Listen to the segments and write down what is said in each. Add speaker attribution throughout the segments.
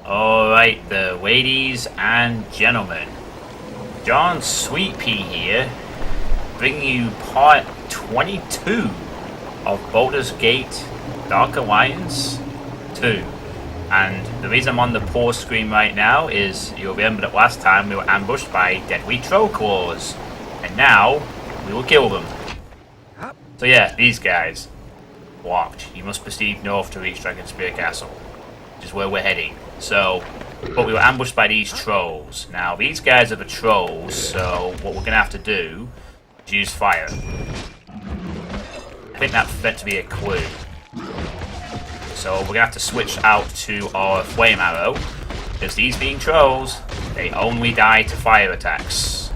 Speaker 1: Alright, the ladies and gentlemen, John Suitepee here, bringing you part 22 of Baldur's Gate Dark Alliance 2. And the reason I'm on the pause screen right now is you'll remember that last time we were ambushed by deadly troll claws, and now we will kill them. So yeah, these guys. Blocked. You must proceed north to reach Dragonspear Castle, which is where we're heading. So, but we were ambushed by these trolls. Now, these guys are the trolls, so what we're going to have to do is use fire. I think that's meant to be a clue. So we're going to have to switch out to our flame arrow, because these being trolls, they only die to fire attacks.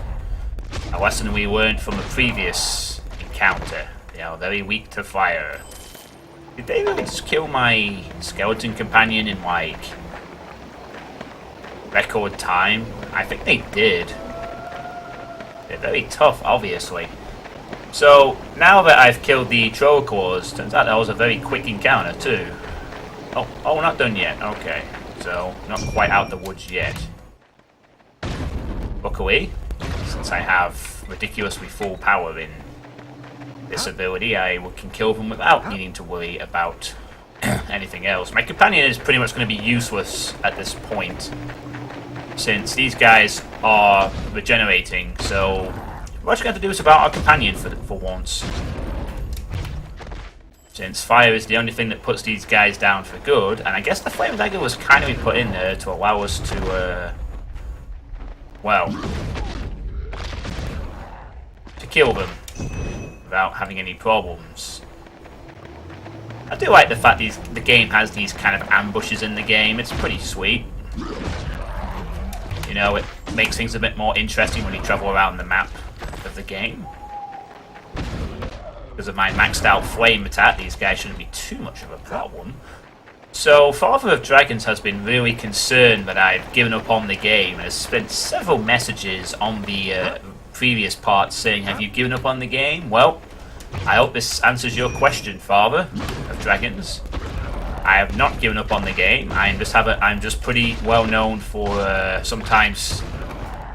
Speaker 1: A lesson we learned from a previous encounter. They are very weak to fire. Did they really just kill my skeleton companion in, like, record time? I think they did. They're very tough, obviously. So, now that I've killed the troll claws, turns out that was a very quick encounter, too. Oh, we're not done yet. Okay. So, not quite out the woods yet. Luckily, since I have ridiculously full power in this ability, I can kill them without needing to worry about anything else. My companion is pretty much going to be useless at this point, since these guys are regenerating, so we're actually going to do this about our companion for once. Since fire is the only thing that puts these guys down for good, and I guess the flame dagger was kind of put in there to allow us to, well, to kill them without having any problems. I do like the fact the game has these kind of ambushes in the game. It's pretty sweet. You know, it makes things a bit more interesting when you travel around the map of the game. Because of my maxed out flame attack, these guys shouldn't be too much of a problem. So, Father of Dragons has been really concerned that I've given up on the game, and has sent several messages on the previous part saying, "Have you given up on the game?" Well, I hope this answers your question, Father of Dragons. I have not given up on the game. I'm just pretty well known for sometimes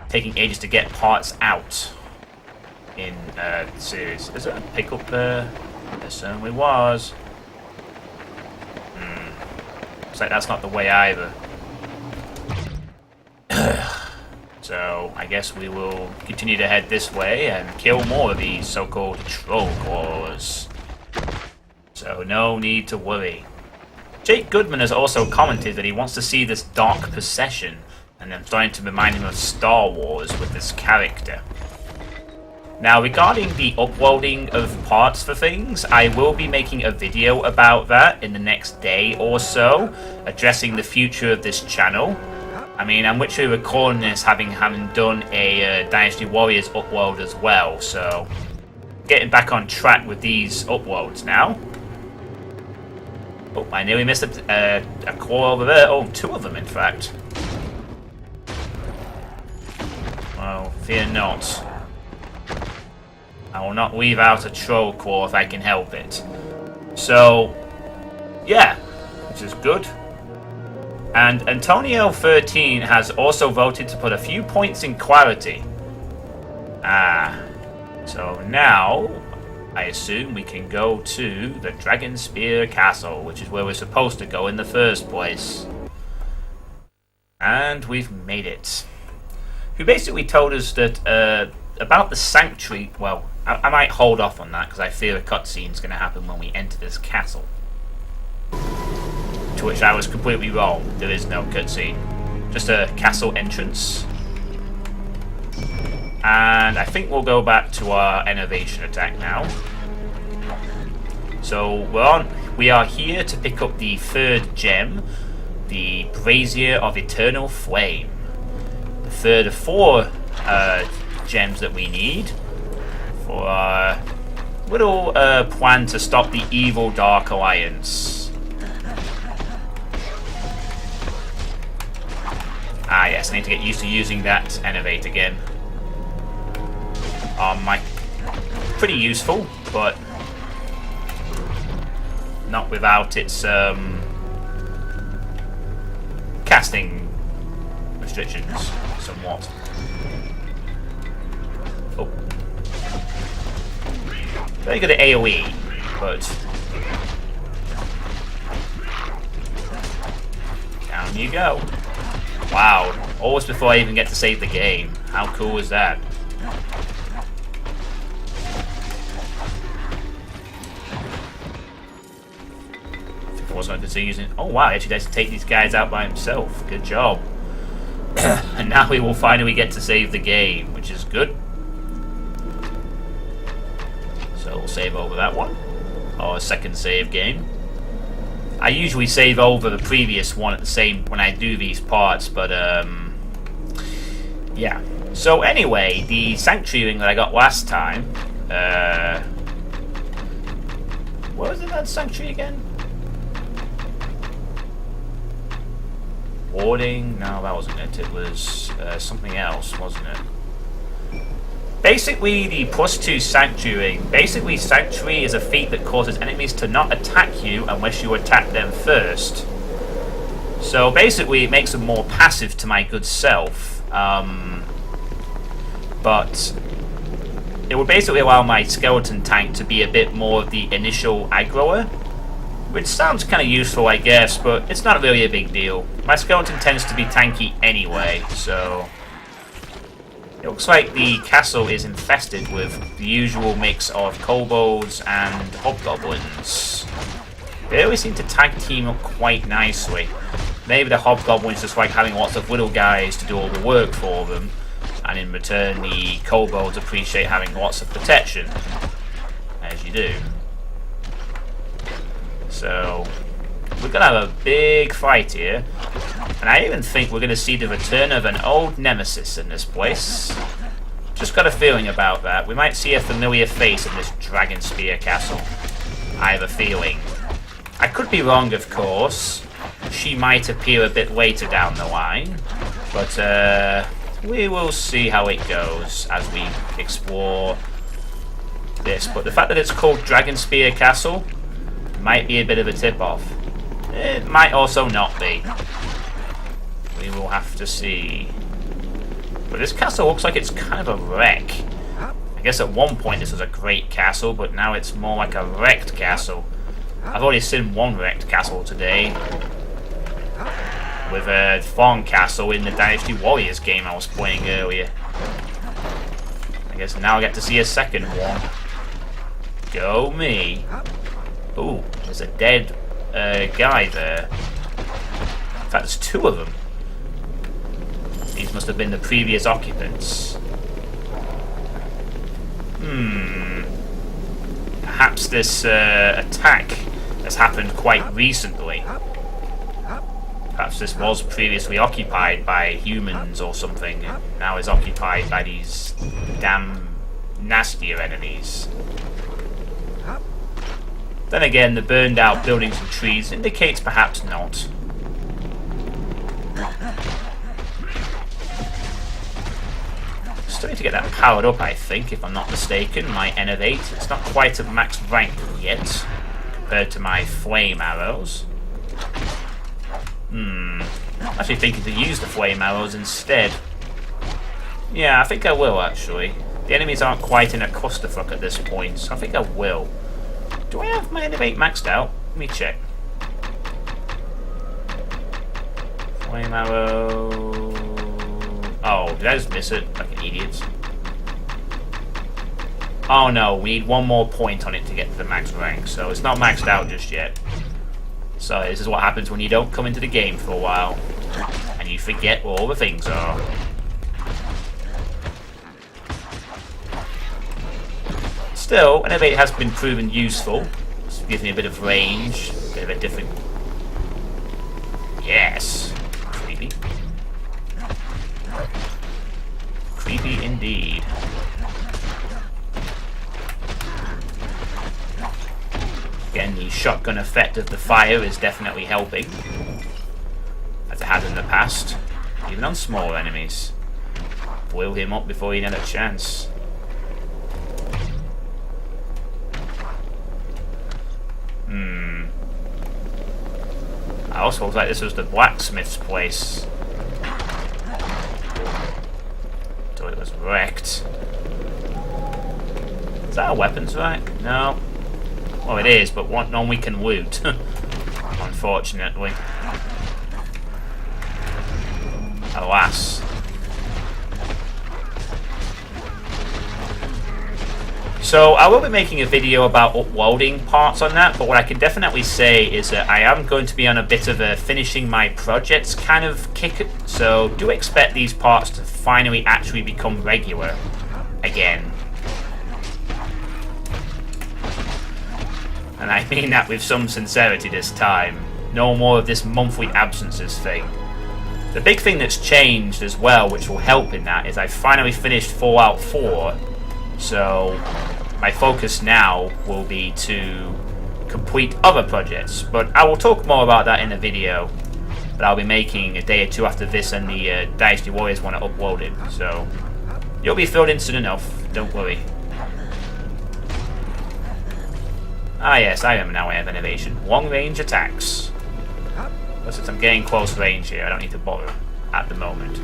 Speaker 1: taking ages to get parts out in the series. Is there a pickup there? There certainly was. Looks like that's not the way either. So I guess we will continue to head this way and kill more of these so-called troll claws. So no need to worry. Jake Goodman has also commented that he wants to see this dark procession, and I'm starting to remind him of Star Wars with this character. Now, regarding the uploading of parts for things, I will be making a video about that in the next day or so, addressing the future of this channel. I mean, I'm literally recording this having done a Dynasty Warriors upload as well, so getting back on track with these uploads now. Oh, I nearly missed a claw over there. Oh, two of them, in fact. Well, fear not. I will not leave out a troll claw if I can help it. So, yeah, which is good. And Antonio13 has also voted to put a few points in clarity. So now I assume we can go to the Dragonspear Castle, which is where we're supposed to go in the first place. And we've made it. Who basically told us that about the sanctuary. Well, I might hold off on that because I fear a cutscene's going to happen when we enter this castle. To which I was completely wrong. There is no cutscene. Just a castle entrance. And I think we'll go back to our innovation attack now. So we are here to pick up the third gem, the Brazier of Eternal Flame. The third of four gems that we need for our little plan to stop the evil Dark Alliance. Ah yes, I need to get used to using that innovate again. Pretty useful, but not without its kind casting restrictions, somewhat. Oh. Very good at AoE, but... Down you go. Wow, almost before I even get to save the game. How cool is that? I was going to see using... Oh wow, he actually does take these guys out by himself. Good job. And now we will finally get to save the game, which is good. So we'll save over that one. Or a second save game. I usually save over the previous one at the same when I do these parts, but yeah. So anyway, the sanctuary ring that I got last time. What was it, that sanctuary again? Warding? No, that wasn't it. It was something else, wasn't it? Basically, the +2 Sanctuary. Basically, Sanctuary is a feat that causes enemies to not attack you unless you attack them first. So basically, it makes them more passive to my good self. But it would basically allow my skeleton tank to be a bit more of the initial aggroer. Which sounds kind of useful, I guess, but it's not really a big deal. My skeleton tends to be tanky anyway, so... It looks like the castle is infested with the usual mix of kobolds and hobgoblins. They always seem to tag team up quite nicely. Maybe the hobgoblins just like having lots of little guys to do all the work for them, and in return the kobolds appreciate having lots of protection, as you do. So, we're going to have a big fight here. And I even think we're going to see the return of an old nemesis in this place. Just got a feeling about that. We might see a familiar face in this Dragonspear Castle. I have a feeling. I could be wrong, of course. She might appear a bit later down the line. But we will see how it goes as we explore this. But the fact that it's called Dragonspear Castle might be a bit of a tip-off. It might also not be. We will have to see. But this castle looks like it's kind of a wreck. I guess at one point this was a great castle, but now it's more like a wrecked castle. I've already seen one wrecked castle today. With a Farm Castle in the Dynasty Warriors game I was playing earlier. I guess now I get to see a second one. Go me. Ooh, there's a dead guy there. In fact, there's two of them. These must have been the previous occupants. Perhaps this attack has happened quite recently. Perhaps this was previously occupied by humans or something, and now is occupied by these damn nastier enemies. Then again, the burned out buildings and trees indicates perhaps not. Still need to get that powered up, I think, if I'm not mistaken. My N8. It's not quite at max rank yet, compared to my flame arrows. I'm actually thinking to use the flame arrows instead. Yeah, I think I will, actually. The enemies aren't quite in a clusterfuck at this point, so I think I will. Do I have my N8 maxed out? Let me check. Flame arrow... Oh, did I just miss it? Like an idiot. Oh no, we need one more point on it to get to the max rank, so it's not maxed out just yet. So this is what happens when you don't come into the game for a while, and you forget where all the things are. Still, N8 has been proven useful. It gives me a bit of range, a bit of a different... Yes! Creepy. Creepy indeed. Again, the shotgun effect of the fire is definitely helping, as it has in the past, even on small enemies. Blow him up before he had a chance. house. Looks like this was the blacksmith's place. Until it was wrecked. Is that a weapons rack? No. Well, it is, but none we can loot. Unfortunately. Alas. So I will be making a video about uploading parts on that, but what I can definitely say is that I am going to be on a bit of a finishing my projects kind of kick, so do expect these parts to finally actually become regular again. And I mean that with some sincerity this time. No more of this monthly absences thing. The big thing that's changed as well, which will help in that, is I finally finished Fallout 4, so my focus now will be to complete other projects, but I will talk more about that in a video that I'll be making a day or two after this and the Dynasty Warriors one are uploaded, so you'll be filled in soon enough, don't worry. Ah yes, I remember now I have innovation. Long range attacks. Well, since I'm getting close range here, I don't need to bother at the moment.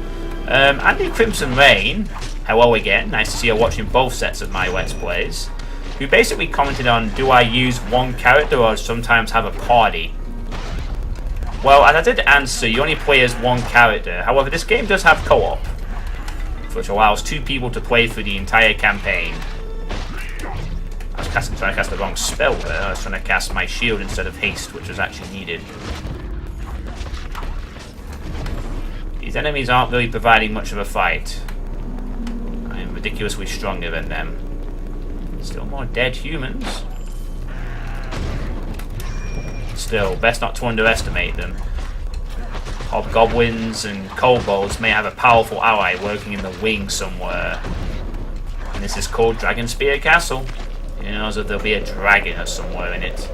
Speaker 1: Andy Crimson Rain, hello again, nice to see you watching both sets of my Let's Plays, who basically commented on, do I use one character or sometimes have a party? Well, as I did answer, you only play as one character, however this game does have co-op, which allows 2 people to play through the entire campaign. I was trying to cast the wrong spell there, I was trying to cast my shield instead of haste, which was actually needed. These enemies aren't really providing much of a fight. I am ridiculously stronger than them. Still more dead humans. Still, best not to underestimate them. Hobgoblins and kobolds may have a powerful ally working in the wing somewhere. And this is called Dragonspear Castle. You know, so there'll be a dragon or somewhere in it.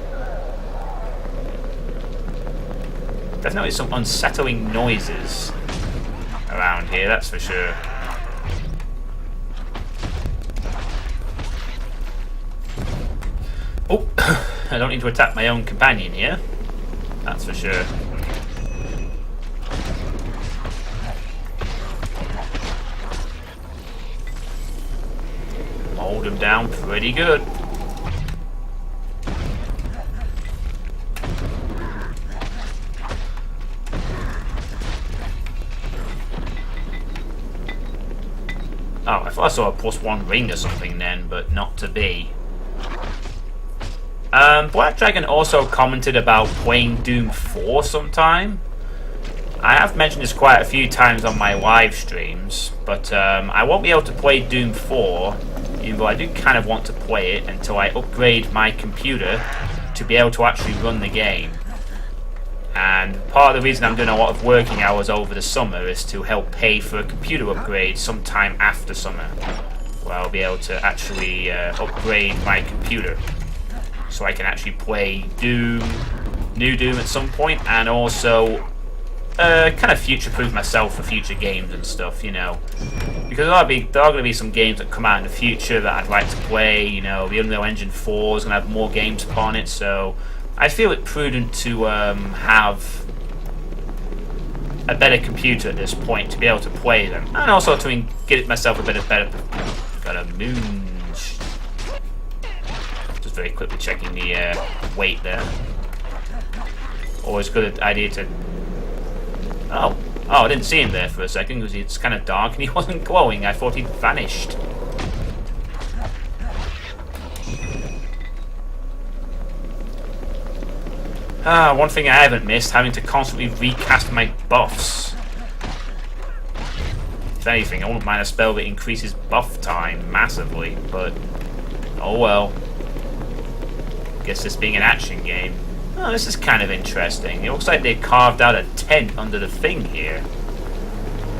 Speaker 1: Definitely some unsettling noises around here, that's for sure. Oh, I don't need to attack my own companion here, that's for sure. Hold him down pretty good. Oh, I thought I saw a +1 ring or something then, but not to be. Black Dragon also commented about playing Doom 4 sometime. I have mentioned this quite a few times on my live streams, but I won't be able to play Doom 4, even though I do kind of want to play it until I upgrade my computer to be able to actually run the game. And part of the reason I'm doing a lot of working hours over the summer is to help pay for a computer upgrade sometime after summer, where I'll be able to actually upgrade my computer so I can actually play Doom, New Doom at some point, and also kind of future-proof myself for future games and stuff, you know. Because there are going to be some games that come out in the future that I'd like to play, you know. The Unreal Engine 4 is going to have more games upon it, so I feel it prudent to have a better computer at this point to be able to play them, and also to get myself a bit of better. Got a moon. Just very quickly checking the weight there. Always good idea to. Oh, I didn't see him there for a second because it's kind of dark and he wasn't glowing. I thought he'd vanished. One thing I haven't missed, having to constantly recast my buffs. If anything, I wouldn't mind a spell that increases buff time massively, but oh well. Guess this being an action game. Oh, this is kind of interesting. It looks like they carved out a tent under the thing here.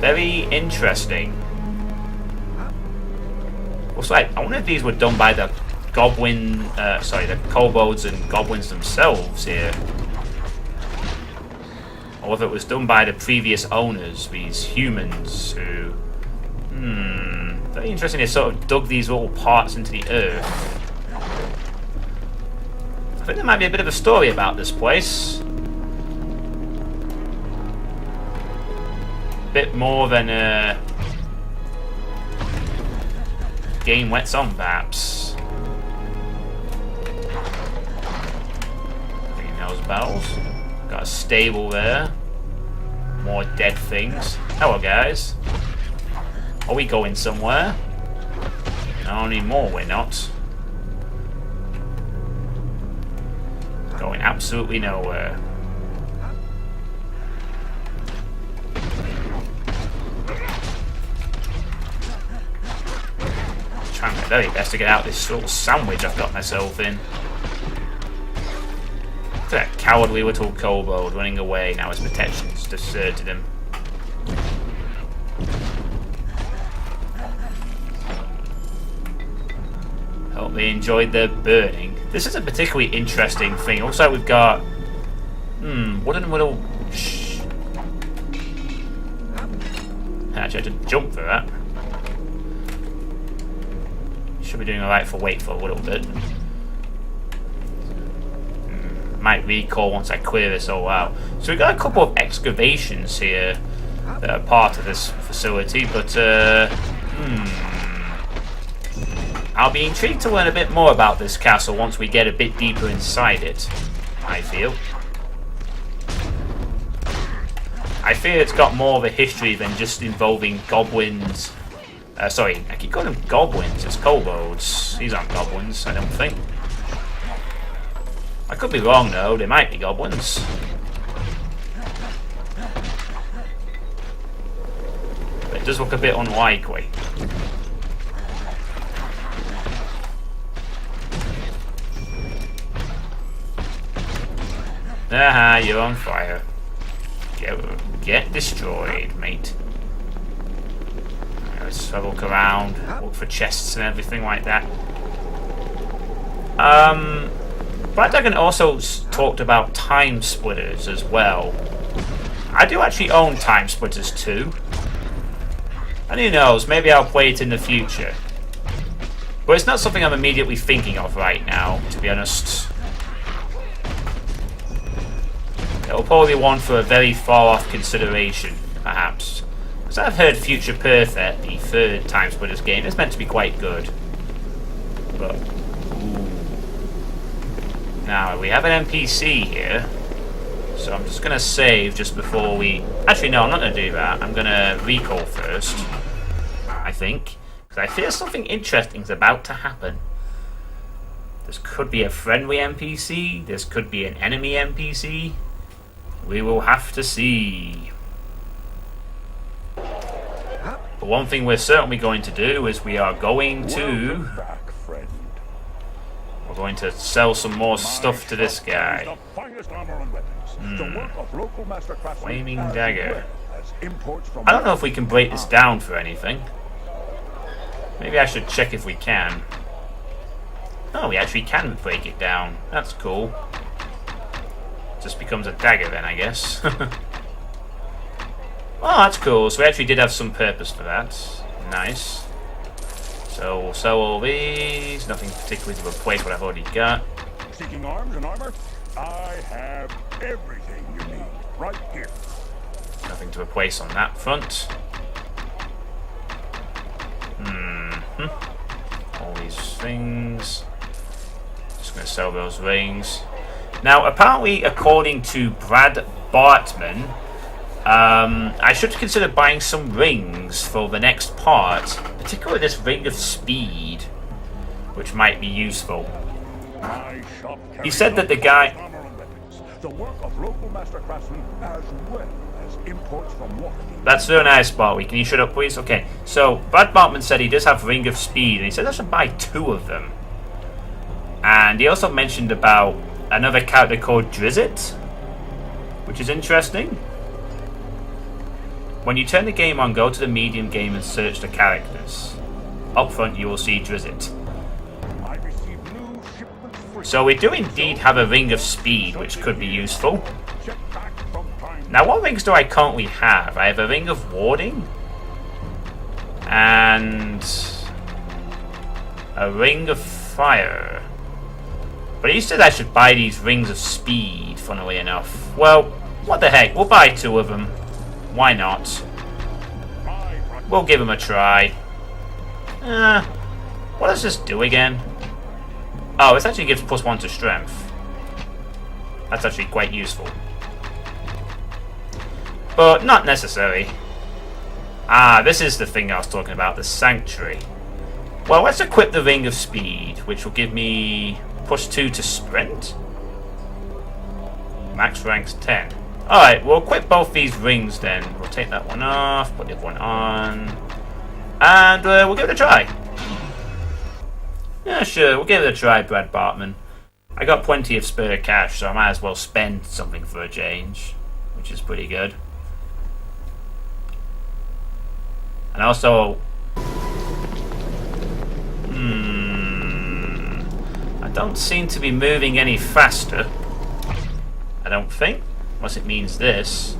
Speaker 1: Very interesting. Looks like, I wonder if these were done by the the kobolds and goblins themselves here. Or if it was done by the previous owners, these humans who... very interesting, they sort of dug these little parts into the earth. I think there might be a bit of a story about this place. bit more than game wets on, perhaps. Clean those bells. Got a stable there. More dead things. Hello, guys. Are we going somewhere? No, anymore we're not. Going absolutely nowhere. Trying my very best to get out this little sandwich I've got myself in. Look at that cowardly little kobold running away now his protection's deserted him. Hope they enjoyed their burning. This is a particularly interesting thing. Looks like we've got wooden little. Actually, I had to jump for that. Should be doing alright for wait for a little bit. Might recall once I clear this all out. So we've got a couple of excavations here that are part of this facility, but I'll be intrigued to learn a bit more about this castle once we get a bit deeper inside it, I feel. I fear it's got more of a history than just involving goblins. Sorry, I keep calling them goblins. It's kobolds. These aren't goblins, I don't think. I could be wrong though, they might be goblins. But it does look a bit unlikely. Aha, you're on fire. Get destroyed, mate. Let's have a look around, look for chests and everything like that. Black Dragon also talked about time splitters as well. I do actually own time splitters too. And who knows, maybe I'll play it in the future. But it's not something I'm immediately thinking of right now, to be honest. It'll probably be one for a very far off consideration, perhaps. Because I've heard Future Perfect, the third Time Splitters game, is meant to be quite good. But, ooh. Now, we have an NPC here. So I'm just going to save just before we... Actually, no, I'm not going to do that. I'm going to recall first, I think. Because I fear something interesting is about to happen. This could be a friendly NPC. This could be an enemy NPC. We will have to see. But one thing we're certainly going to do is we are going to... We're going to sell some more stuff to this guy. Flaming dagger. I don't know if we can break this down for anything. Maybe I should check if we can. Oh, we actually can break it down. That's cool. Just becomes a dagger then, I guess. Oh, that's cool. So we actually did have some purpose for that. Nice. So we'll sell all these. Nothing particularly to replace what I've already got.
Speaker 2: Seeking arms and armor? I have everything you need right here.
Speaker 1: Nothing to replace on that front. All these things. Just going to sell those rings. Now, apparently, according to Brad Bartman, I should consider buying some rings for the next part, particularly this Ring of Speed, which might be useful. He said that the guy...
Speaker 2: The work of local master craftsmen as well as imports from Waterdeep.
Speaker 1: That's very nice, Bartley. Can you shut up, please? Okay, so Brad Bartman said he does have Ring of Speed, and he said I should buy 2 of them. And he also mentioned about another character called Drizzt, which is interesting. When you turn the game on, go to the medium game and search the characters. Up front you will see Drizzt. So we do indeed have a Ring of Speed, which could be useful. Now what rings do I currently have? I have a Ring of Warding and a Ring of Fire. But he said I should buy these Rings of Speed, funnily enough. Well, what the heck, we'll buy 2 of them. Why not? we'll give him a try. What does this do again? Oh, this actually gives +1 to strength. That's actually quite useful. But not necessary. Ah, this is the thing I was talking about, the Sanctuary. Well, let's equip the Ring of Speed, which will give me +2 to sprint. Max rank's 10. Alright, we'll equip both these rings then. We'll take that one off, put the other one on. And we'll give it a try. Yeah, sure, we'll give it a try, Brad Bartman. I got plenty of spare cash, so I might as well spend something for a change, which is pretty good. And also, I don't seem to be moving any faster. I don't think, unless it means this.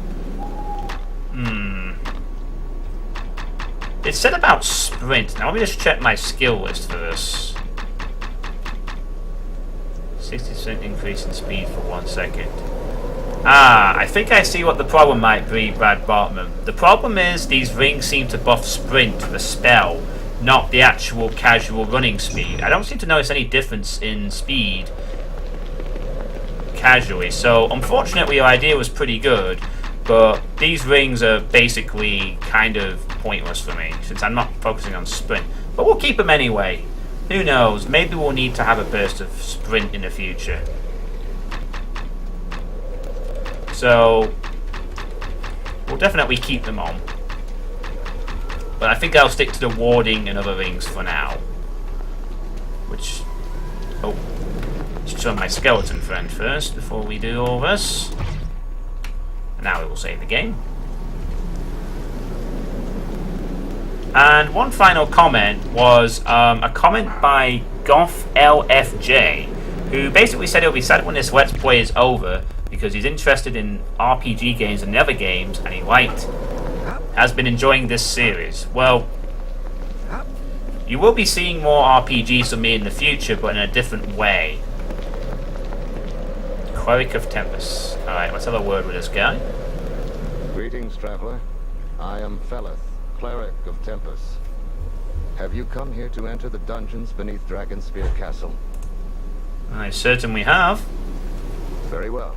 Speaker 1: It said about sprint. Now let me just check my skill list for this. 60% increase in speed for 1 second. Ah, I think I see what the problem might be, Brad Bartman. The problem is these rings seem to buff sprint, the spell, not the actual casual running speed. I don't seem to notice any difference in speed casually. So, unfortunately, your idea was pretty good, but these rings are basically kind of pointless for me, since I'm not focusing on sprint. But we'll keep them anyway. Who knows? Maybe we'll need to have a burst of sprint in the future. So, we'll definitely keep them on. But I think I'll stick to the warding and other rings for now. Which... oh. Let's show my skeleton friend first before we do all this. And now we will save the game. And one final comment was a comment by Goth LFJ, who basically said he'll be sad when this Let's Play is over because he's interested in RPG games and other games, and he has been enjoying this series. Well, you will be seeing more RPGs from me in the future, but in a different way. Cleric of Tempest. Alright, let's have a word with this guy.
Speaker 3: Greetings, traveler. I am Feleth, Cleric of Tempest. Have you come here to enter the dungeons beneath Dragonspear Castle?
Speaker 1: I certainly have.
Speaker 3: Very well.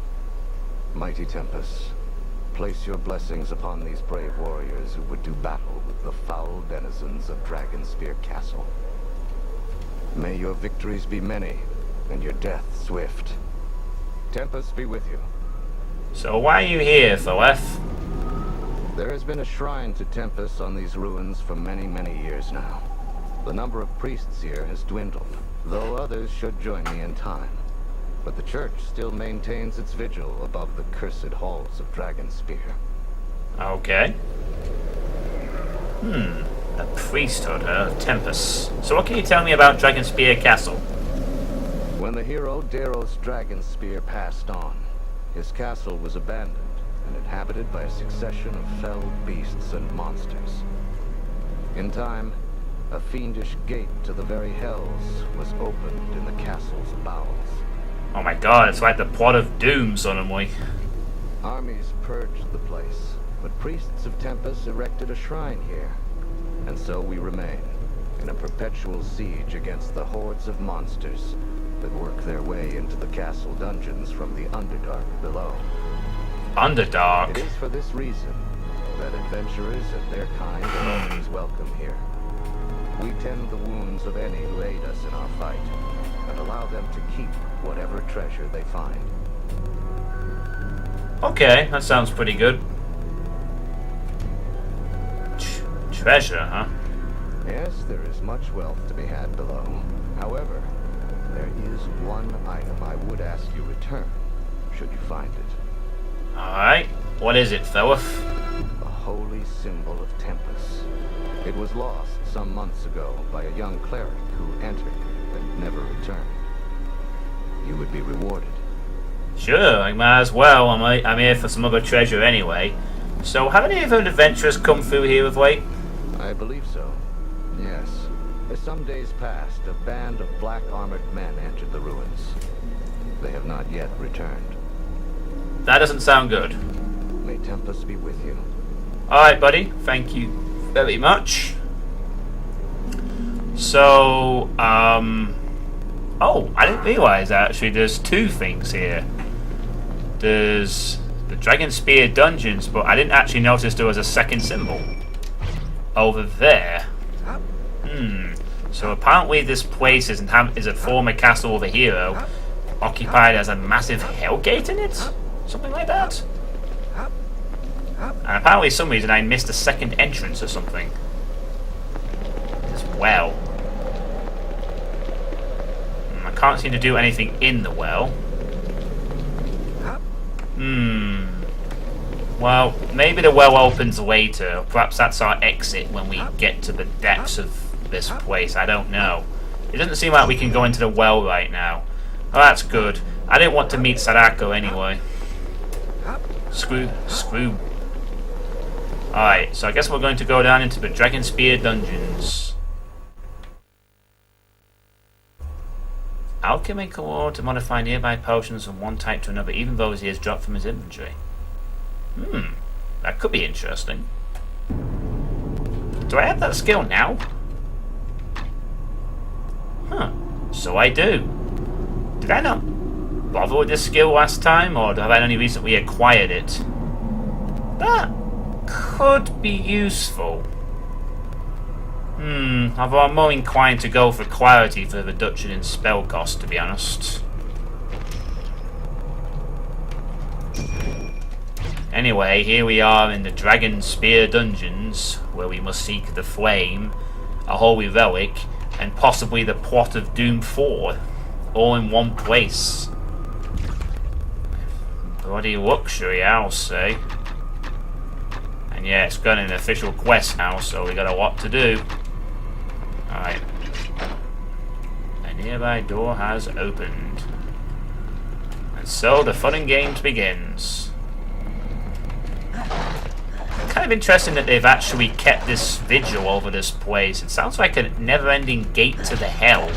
Speaker 3: Mighty Tempest, place your blessings upon these brave warriors who would do battle with the foul denizens of Dragonspear Castle. May your victories be many, and your death swift. Tempest be with you.
Speaker 1: So why are you here, Feleth?
Speaker 3: There has been a shrine to Tempest on these ruins for many, many years now. The number of priests here has dwindled, though others should join me in time. But the church still maintains its vigil above the cursed halls of Dragonspear.
Speaker 1: Okay. The priesthood of Tempest. So what can you tell me about Dragonspear Castle?
Speaker 3: When the hero Darrow's Dragonspear passed on, his castle was abandoned and inhabited by a succession of fell beasts and monsters. In time, a fiendish gate to the very hells was opened in the castle's bowels.
Speaker 1: Oh my god, it's like the plot of Doom suddenly.
Speaker 3: Armies purged the place, but priests of Tempest erected a shrine here. And so we remain, in a perpetual siege against the hordes of monsters that work their way into the castle dungeons from the Underdark below.
Speaker 1: Underdark?
Speaker 3: It is for this reason that adventurers of their kind are always welcome here. We tend the wounds of any who aid us in our fight, and allow them to keep whatever treasure they find.
Speaker 1: Okay, that sounds pretty good. Treasure, huh?
Speaker 3: Yes, there is much wealth to be had below. However, there is one item I would ask you return, should you find it.
Speaker 1: Alright, what is it, Feleth?
Speaker 3: A holy symbol of Tempest. It was lost some months ago by a young cleric who entered and never returned. You would be rewarded.
Speaker 1: Sure, I might as well. I'm here for some other treasure anyway. So, have any of the adventurers come through here of late?
Speaker 3: I believe so. Yes. As some days passed, a band of black-armored men entered the ruins. They have not yet returned.
Speaker 1: That doesn't sound good.
Speaker 3: May Tempest be with you.
Speaker 1: Alright, buddy. Thank you very much. So, oh, I didn't realise actually there's two things here. There's the Dragonspear dungeons, but I didn't actually notice there was a second symbol over there. So apparently this place is a former castle of a hero, occupied as a massive hellgate in it? Something like that? And apparently for some reason I missed a second entrance or something. As well. I can't seem to do anything in the well. Well, maybe the well opens later. Perhaps that's our exit when we get to the depths of this place. I don't know. It doesn't seem like we can go into the well right now. Oh, that's good. I didn't want to meet Sadako anyway. Screw. Alright, so I guess we're going to go down into the Dragonspear dungeons. Alchemical ore to modify nearby potions from one type to another, even though he is dropped from his inventory. That could be interesting. Do I have that skill now? So I do. Did I not bother with this skill last time, or have I only recently acquired it? That could be useful. Although I'm more inclined to go for clarity for the reduction in spell cost, to be honest. Anyway, here we are in the Dragonspear dungeons, where we must seek the flame, a holy relic, and possibly the plot of Doom 4, all in one place. Bloody luxury, I'll say. And yeah, it's got an official quest now, so we got a lot to do. Alright. A nearby door has opened. And so the fun and games begins. Kind of interesting that they've actually kept this vigil over this place. It sounds like a never-ending gate to the hell,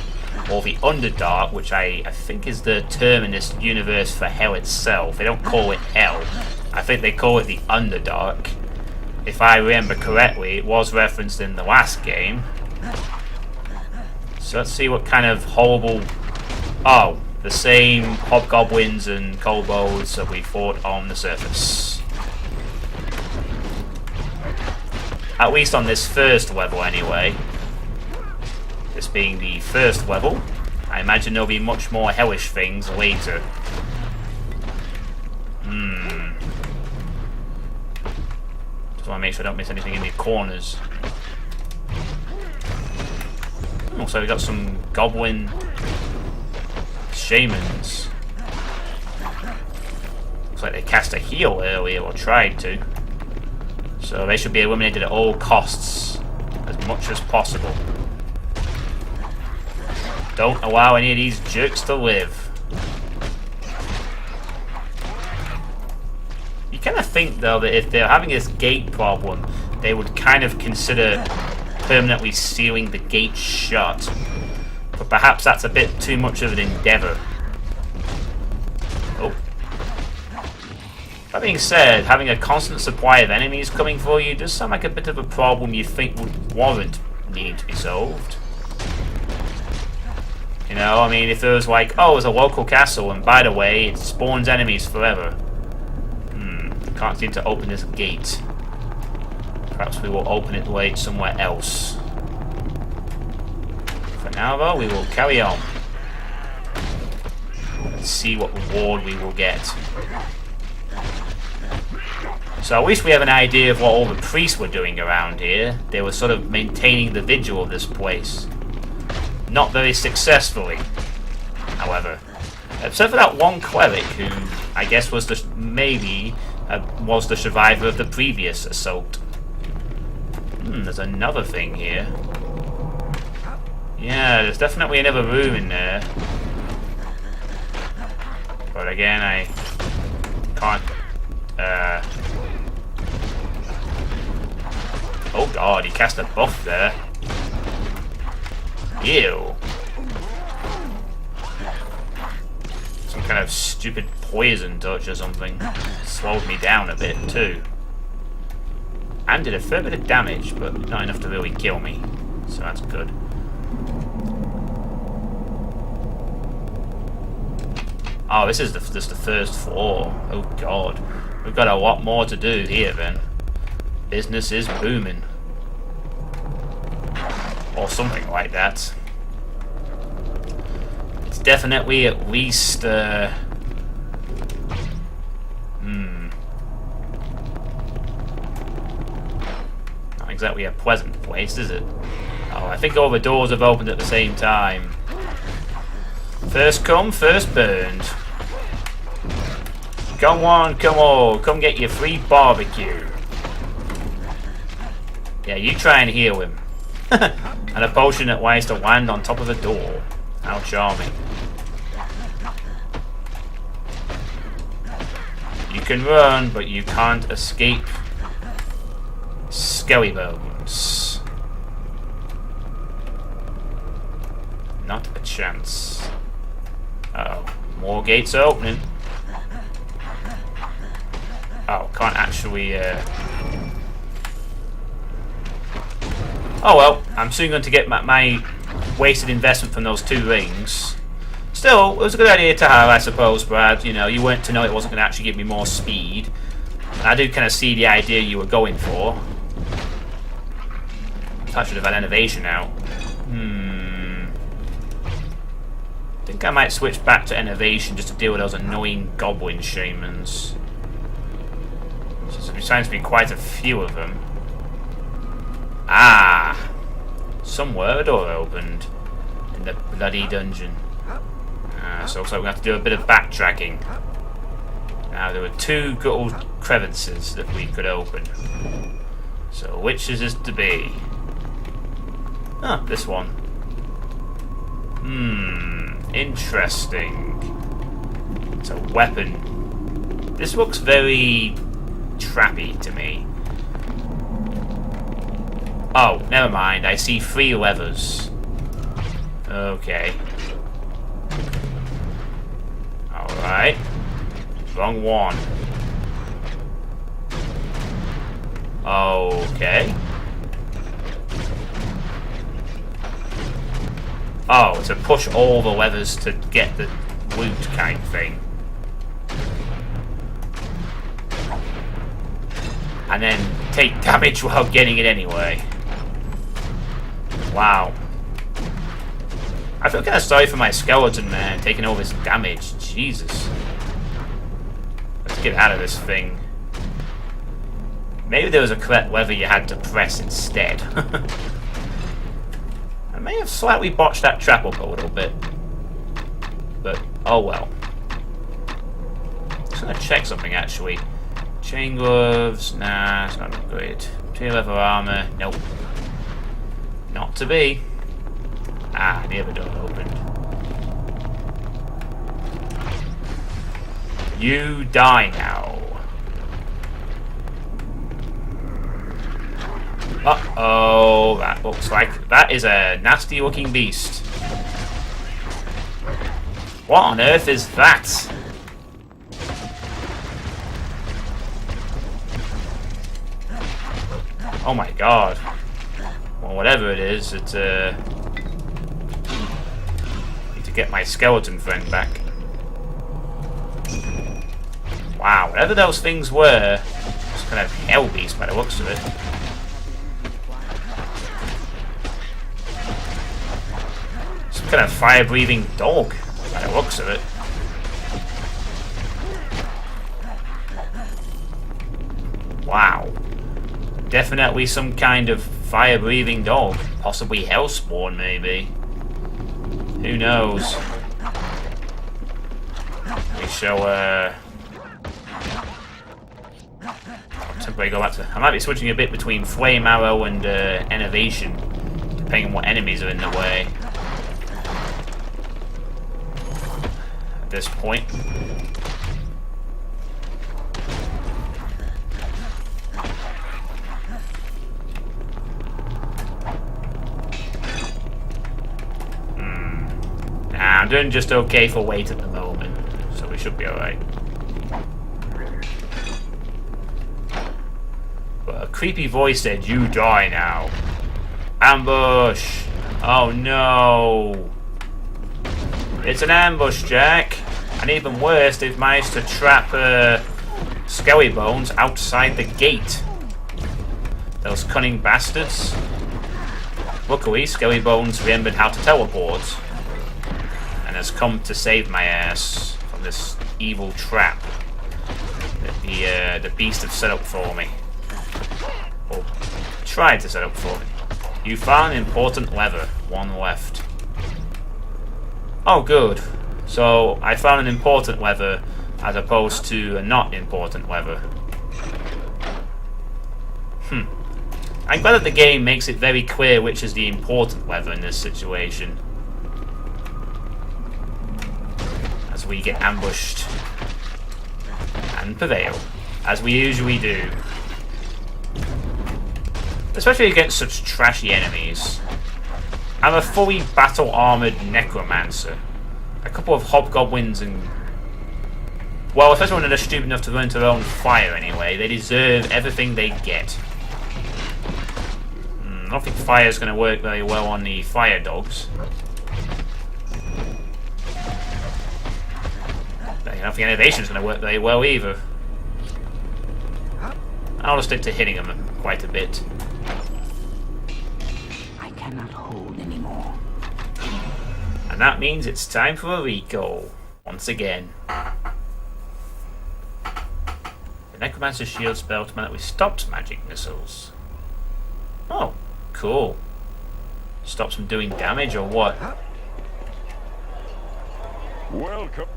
Speaker 1: or the Underdark, which I think is the term in this universe for hell itself. They don't call it hell. I think they call it the Underdark. If I remember correctly, it was referenced in the last game. So let's see what kind of horrible... Oh, the same hobgoblins and kobolds that we fought on the surface. At least on this first level anyway. This being the first level. I imagine there'll be much more hellish things later. Just want to make sure I don't miss anything in the corners. So we got some goblin shamans. Looks like they cast a heal earlier, or tried to. So they should be eliminated at all costs, as much as possible. Don't allow any of these jerks to live. You kind of think, though, that if they're having this gate problem, they would kind of consider permanently sealing the gate shut. But perhaps that's a bit too much of an endeavour. Oh. That being said, having a constant supply of enemies coming for you does sound like a bit of a problem you think would warrant needing to be solved. You know, I mean, if there was like, oh, there's a local castle, and by the way, it spawns enemies forever. Can't seem to open this gate. Perhaps we will open it late somewhere else. For now, though, we will carry on. Let's see what reward we will get. So at least we have an idea of what all the priests were doing around here. They were sort of maintaining the vigil of this place. Not very successfully, however. Except for that one cleric who, I guess, was the was the survivor of the previous assault. There's another thing here. Yeah, there's definitely another room in there. But again, I can't... Oh god, he cast a buff there. Ew. Some kind of stupid poison touch or something. Slowed me down a bit too. and did a fair bit of damage, but not enough to really kill me. So that's good. Oh, this is just the first floor. Oh god. We've got a lot more to do here then. Business is booming. Or something like that. It's definitely at least not exactly a pleasant place, is it? Oh, I think all the doors have opened at the same time. First come, first burned. Come on, come get your free barbecue. Yeah, you try and heal him. And a potion that ways to land on top of a door. How charming. You can run, but you can't escape Skelly Bones. Not a chance. Uh-oh. More gates are opening. Oh, can't actually, Oh well, I'm soon going to get my wasted investment from those 2 rings. Still, it was a good idea to have, I suppose, Brad. You know, you weren't to know it wasn't going to actually give me more speed. And I do kind of see the idea you were going for. I should have had innovation out. I think I might switch back to innovation just to deal with those annoying goblin shamans. There seems to be quite a few of them. Ah! Somewhere a door opened in the bloody dungeon. So it looks like we have to do a bit of backtracking. Now there were 2 little crevices that we could open. So which is this to be? Ah, this one. Interesting. It's a weapon. This looks very trappy to me. Oh, never mind. I see 3 levers. Okay. Alright. Wrong one. Okay. Oh, to push all the levers to get the loot kind of thing. And then take damage while getting it anyway. Wow. I feel kind of sorry for my skeleton, man, taking all this damage. Jesus. Let's get out of this thing. Maybe there was a correct lever you had to press instead. I may have slightly botched that trap up a little bit. But, oh well. Just gonna check something, actually. Chain gloves, nah, it's not great. Tier leather armor, nope. Not to be. Ah, the other door opened. You die now. Uh-oh, that looks like... That is a nasty looking beast. What on earth is that? Oh my god. Well, whatever it is, it's need to get my skeleton friend back. Wow, whatever those things were, it's kind of hell beast by the looks of it. Some kind of fire-breathing dog by the looks of it. Wow. Definitely some kind of fire-breathing dog. Possibly hellspawn, maybe. Who knows? We shall, I'll temporarily go back to... I might be switching a bit between Flame Arrow and, Innovation, depending on what enemies are in the way. At this point. I'm doing just okay for weight at the moment, so we should be alright. But creepy voice said, "You die now." Ambush! Oh no! It's an ambush, Jack! And even worse, they've managed to trap Skelly Bones outside the gate. Those cunning bastards. Luckily, Skelly Bones remembered how to teleport and has come to save my ass from this evil trap that the beast have set up for me. Or tried to set up for me. You found an important lever. One left. Oh, good. So, I found an important lever as opposed to a not important lever. I'm glad that the game makes it very clear which is the important lever in this situation. As we get ambushed and prevail, as we usually do. Especially against such trashy enemies. I'm a fully battle-armoured necromancer. A couple of hobgoblins and... well, especially when they're stupid enough to run into their own fire anyway. They deserve everything they get. I don't think fire is going to work very well on the fire dogs. I don't think innovation is going to work very well either. I'll just stick to hitting them quite a bit.
Speaker 4: I cannot hold anymore.
Speaker 1: And that means it's time for a recall. Once again. The Necromancer's Shield spell automatically stops magic missiles. Oh, cool. Stops them doing damage or what?
Speaker 2: Welcome.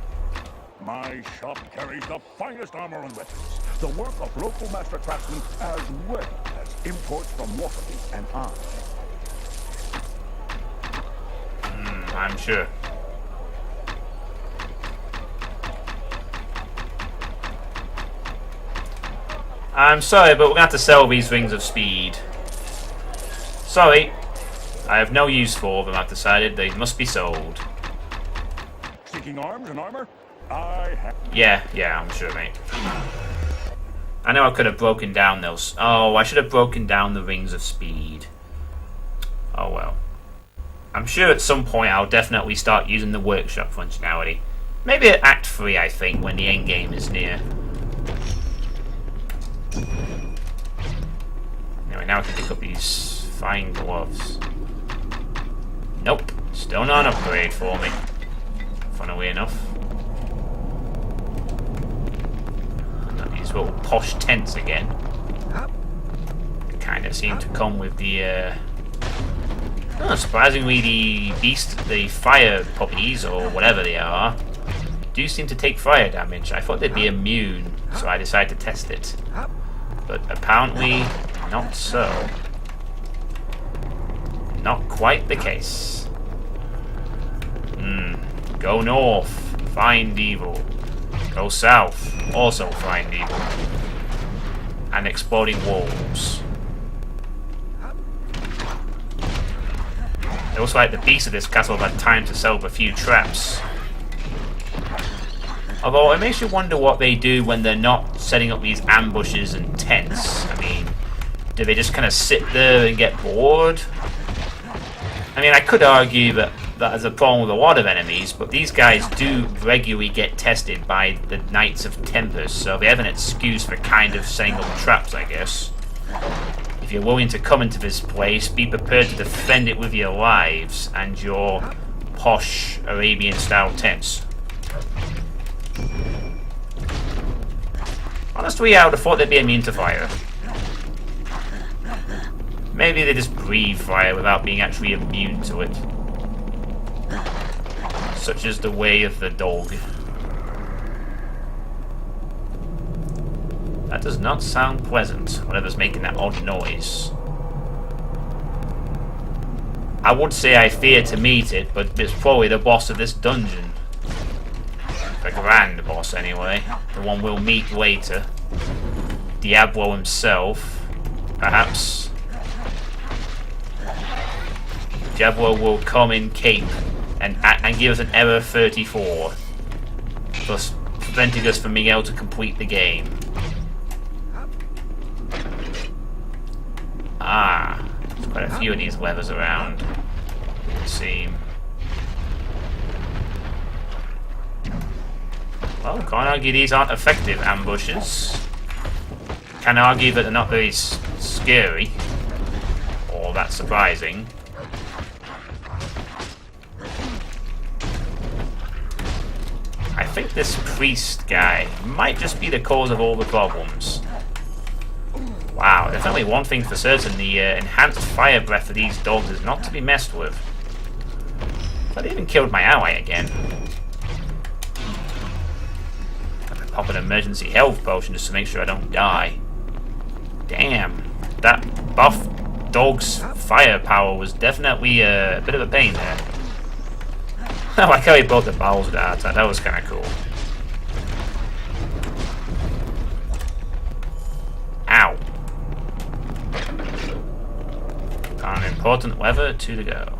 Speaker 2: My shop carries the finest armor and weapons. The work of local master craftsmen as well as imports from Waterdeep and I.
Speaker 1: I'm sure. I'm sorry, but we're going to have to sell these Rings of Speed. Sorry. I have no use for them, I've decided. They must be sold.
Speaker 2: Seeking arms and armor? I have...
Speaker 1: Yeah, I'm sure, mate. I know I could have broken down those. Oh, I should have broken down the Rings of Speed. Oh well. I'm sure at some point I'll definitely start using the workshop functionality. Maybe at Act 3, I think, when the end game is near. Anyway, now I can pick up these fine gloves. Nope, still not an upgrade for me. Funnily enough. And these little posh tents again. They kind of seem to come with the... surprisingly, the fire puppies, or whatever they are, do seem to take fire damage. I thought they'd be immune, so I decided to test it. But apparently, not so. Not quite the case. Go north, find evil. Go south, also find evil. And exploding wolves. It looks like the beasts of this castle have had time to set up a few traps. Although it makes you wonder what they do when they're not setting up these ambushes and tents. I mean, do they just kind of sit there and get bored? I mean, I could argue that is a problem with a lot of enemies, but these guys do regularly get tested by the Knights of Tempest, so they have an excuse for kind of setting up traps, I guess. If you're willing to come into this place, be prepared to defend it with your lives and your posh Arabian-style tents. Honestly, I would have thought they'd be immune to fire. Maybe they just breathe fire without being actually immune to it. Such is the way of the dog. That does not sound pleasant, whatever's making that odd noise. I would say I fear to meet it, but it's probably the boss of this dungeon. The grand boss, anyway. The one we'll meet later. Diablo himself, perhaps. Diablo will come in cape and give us an error 34, thus preventing us from being able to complete the game. Ah, there's quite a few of these levers around, it would seem. Well, can't argue these aren't effective ambushes. Can argue that they're not very scary, or that surprising. I think this priest guy might just be the cause of all the problems. Wow, definitely one thing for certain, the enhanced fire breath of these dogs is not to be messed with. But I even killed my ally again. I'm gonna pop an emergency health potion just to make sure I don't die. Damn, that buff dog's firepower was definitely a bit of a pain there. I like how he built the barrels with that. That was kind of cool. Ow. Got an important lever, 2 to go.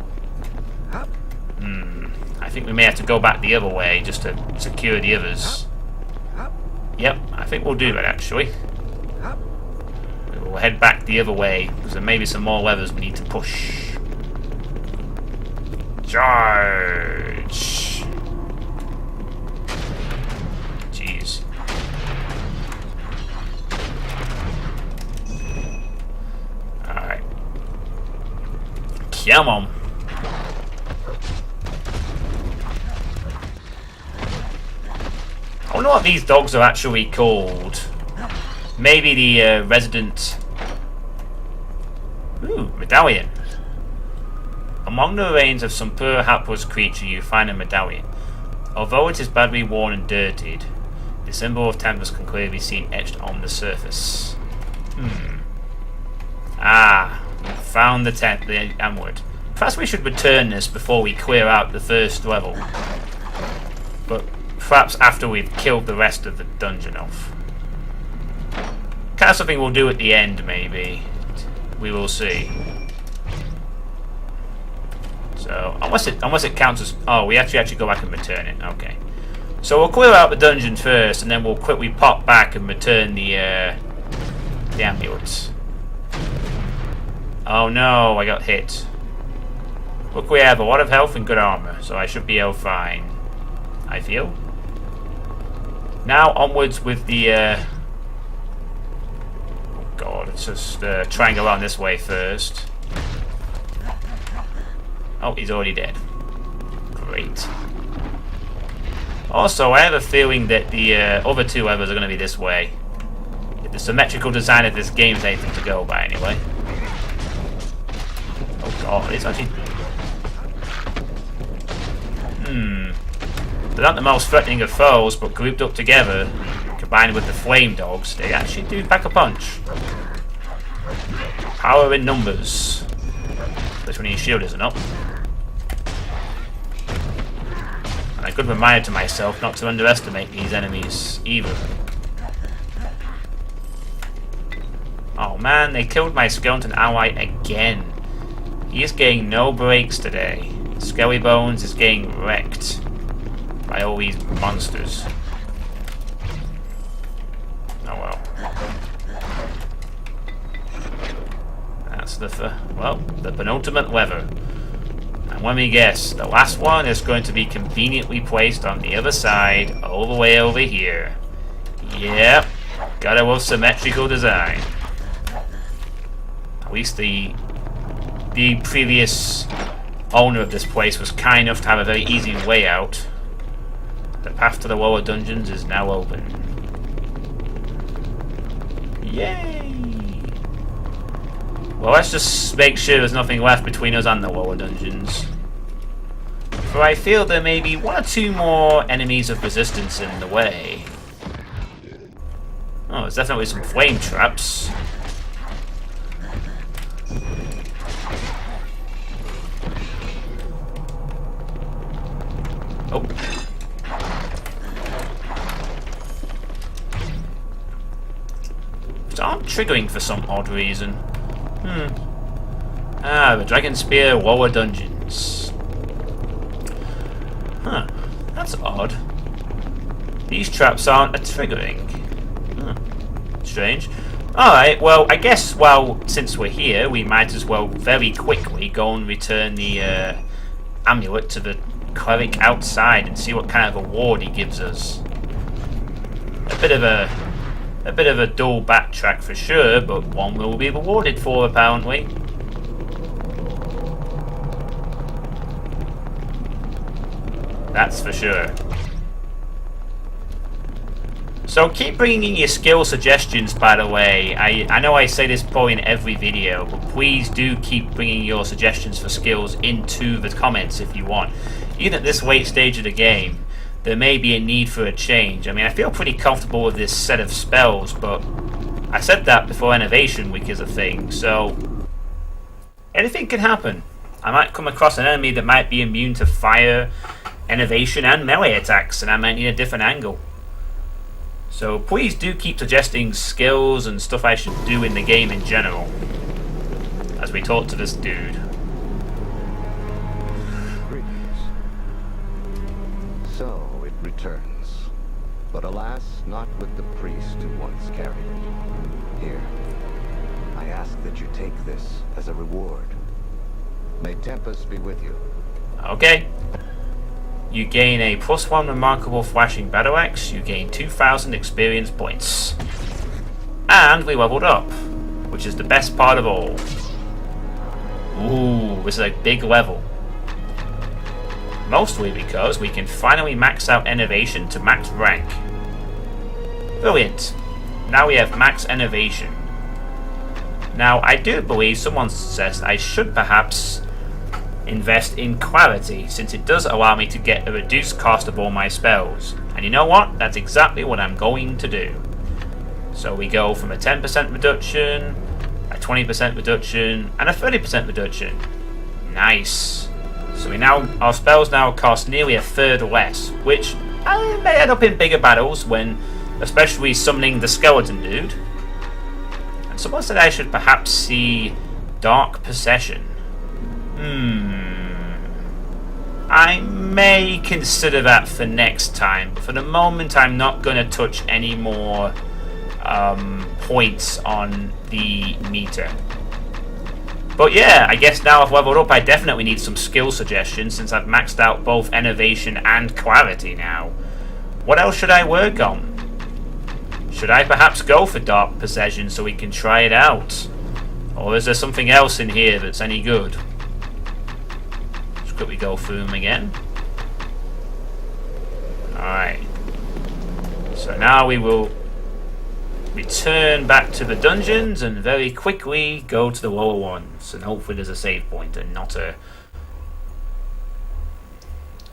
Speaker 1: I think we may have to go back the other way just to secure the others. Yep, I think we'll do that actually. We'll head back the other way because there may be some more levers we need to push. Charge! Jeez. Alright. Come on. I wonder what these dogs are actually called. Maybe the resident... Ooh, Medallion. Among the remains of some poor hapless creature you find a medallion. Although it is badly worn and dirtied, the symbol of Tempest can clearly be seen etched on the surface. Ah, found the amulet. Perhaps we should return this before we clear out the first level. But perhaps after we've killed the rest of the dungeon off. Kind of something we'll do at the end, maybe. We will see. So, unless it counts as... Oh, we actually go back and return it. Okay. So we'll clear out the dungeon first, and then we'll quickly pop back and return the amulets. Oh no, I got hit. Look, we have a lot of health and good armor, so I should be able fine. I feel. Now onwards with the... Oh god, let's just triangle on this way first. Oh, he's already dead. Great. Also, I have a feeling that the other 2 levers are going to be this way. The symmetrical design of this game is anything to go by, anyway. Oh god, it's actually... They're not the most threatening of foes, but grouped up together, combined with the flame dogs, they actually do pack a punch. Power in numbers. Especially when your shield isn't up. And a good reminder to myself not to underestimate these enemies either. Oh man, they killed my skeleton ally again. He is getting no breaks today. Skelly Bones is getting wrecked by all these monsters. Oh well. That's the penultimate lever. And let me guess, the last one is going to be conveniently placed on the other side, all the way over here. Yep, gotta love symmetrical design. At least the previous owner of this place was kind enough to have a very easy way out. The path to the lower dungeons is now open. Yay! Well, let's just make sure there's nothing left between us and the lower dungeons. For I feel there may be 1 or 2 more enemies of resistance in the way. Oh, there's definitely some flame traps. Oh. Which aren't triggering for some odd reason. Ah, the Dragonspear lower dungeons. Huh, that's odd. These traps aren't a triggering. Strange. Alright, well, I guess, well, since we're here, we might as well very quickly go and return the amulet to the cleric outside and see what kind of award he gives us. A bit of a dull backtrack for sure, but one we'll be rewarded for, apparently. That's for sure. So keep bringing in your skill suggestions, by the way. I know I say this probably in every video, but please do keep bringing your suggestions for skills into the comments if you want. Even at this late stage of the game, there may be a need for a change. I mean, I feel pretty comfortable with this set of spells, but I said that before Innovation Week is a thing, so anything can happen. I might come across an enemy that might be immune to fire, innovation, and melee attacks, and I might need a different angle. So please do keep suggesting skills and stuff I should do in the game in general, as we talk to this dude.
Speaker 3: Greetings. So it returns, but alas, not with the priest who once carried it. Here, I ask that you take this as a reward. May Tempest be with you.
Speaker 1: Okay. You gain a +1 remarkable flashing battle axe. You gain 2,000 experience points. And we leveled up, which is the best part of all. Ooh, this is a big level. Mostly because we can finally max out innovation to max rank. Brilliant. Now we have max innovation. Now, I do believe someone says I should perhaps invest in clarity, since it does allow me to get a reduced cost of all my spells. And you know what? That's exactly what I'm going to do. So we go from a 10% reduction, a 20% reduction, and a 30% reduction. Nice. So our spells now cost nearly a third less, which may end up in bigger battles when especially summoning the skeleton dude. And someone said I should perhaps see Dark Possession. I may consider that for next time, but for the moment I'm not going to touch any more points on the meter. But yeah, I guess now I've leveled up, I definitely need some skill suggestions since I've maxed out both innovation and clarity now. What else should I work on? Should I perhaps go for Dark Possession so we can try it out? Or is there something else in here that's any good? Quickly go through them again. Alright. So now we will return back to the dungeons and very quickly go to the lower ones. And hopefully there's a save point and not a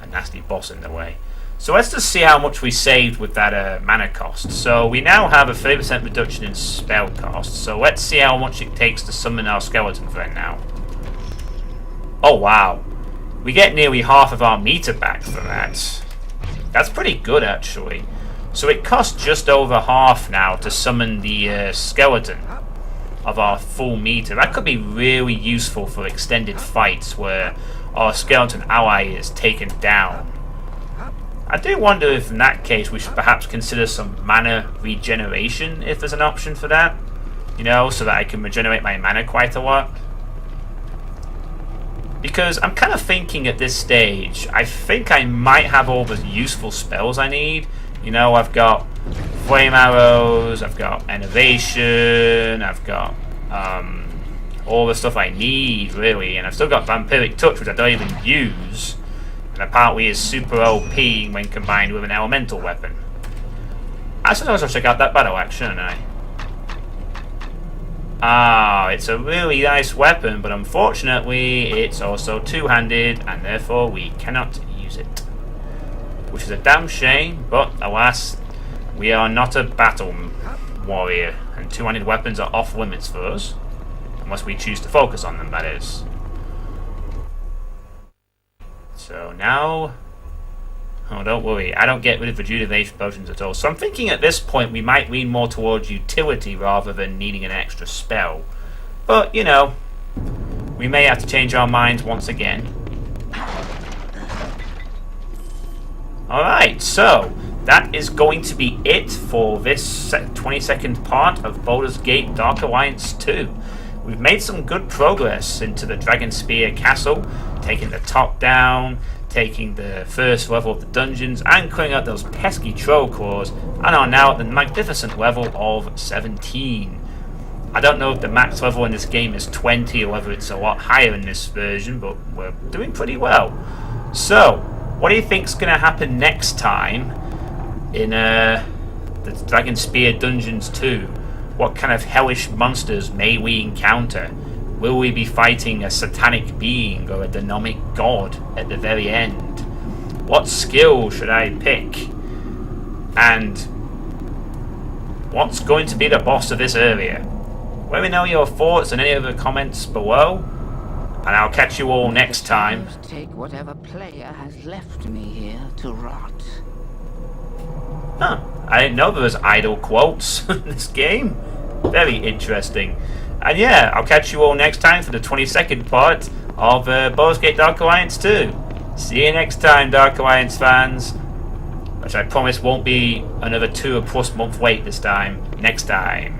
Speaker 1: nasty boss in the way. So let's just see how much we saved with that mana cost. So we now have a 30% reduction in spell cost. So let's see how much it takes to summon our skeleton friend now. Oh wow. We get nearly half of our meter back for that. That's pretty good, actually. So it costs just over half now to summon the skeleton of our full meter. That could be really useful for extended fights where our skeleton ally is taken down. I do wonder if in that case we should perhaps consider some mana regeneration, if there's an option for that. You know, so that I can regenerate my mana quite a lot. Because I'm kind of thinking at this stage, I think I might have all the useful spells I need. You know, I've got Flame Arrows, I've got Innovation, I've got all the stuff I need, really. And I've still got Vampiric Touch, which I don't even use. And apparently is super OP when combined with an elemental weapon. I suppose I'll check out that battle axe, shouldn't I? Ah, it's a really nice weapon, but unfortunately it's also two-handed, and therefore we cannot use it. Which is a damn shame, but alas, we are not a battle warrior, and two-handed weapons are off limits for us. Unless we choose to focus on them, that is. So now... Oh, don't worry, I don't get rid of rejuvenation potions at all. So I'm thinking at this point we might lean more towards utility rather than needing an extra spell. But, you know, we may have to change our minds once again. Alright, so that is going to be it for this 22nd part of Baldur's Gate Dark Alliance 2. We've made some good progress into the Dragonspear Castle, taking the top down, taking the first level of the dungeons, and clearing out those pesky troll claws, and are now at the magnificent level of 17. I don't know if the max level in this game is 20 or whether it's a lot higher in this version, but we're doing pretty well. So, what do you think's going to happen next time in the Dragonspear Dungeons 2? What kind of hellish monsters may we encounter? Will we be fighting a satanic being or a demonic god at the very end? What skill should I pick? And what's going to be the boss of this area? Let me know your thoughts in any of the comments below, and I'll catch you all next time.
Speaker 4: Take whatever player has left me here to rot.
Speaker 1: Huh, I didn't know there was idle quotes in this game. Very interesting. And yeah, I'll catch you all next time for the 22nd part of Baldur's Gate Dark Alliance 2. See you next time, Dark Alliance fans. Which I promise won't be another 2+ month wait this time. Next time.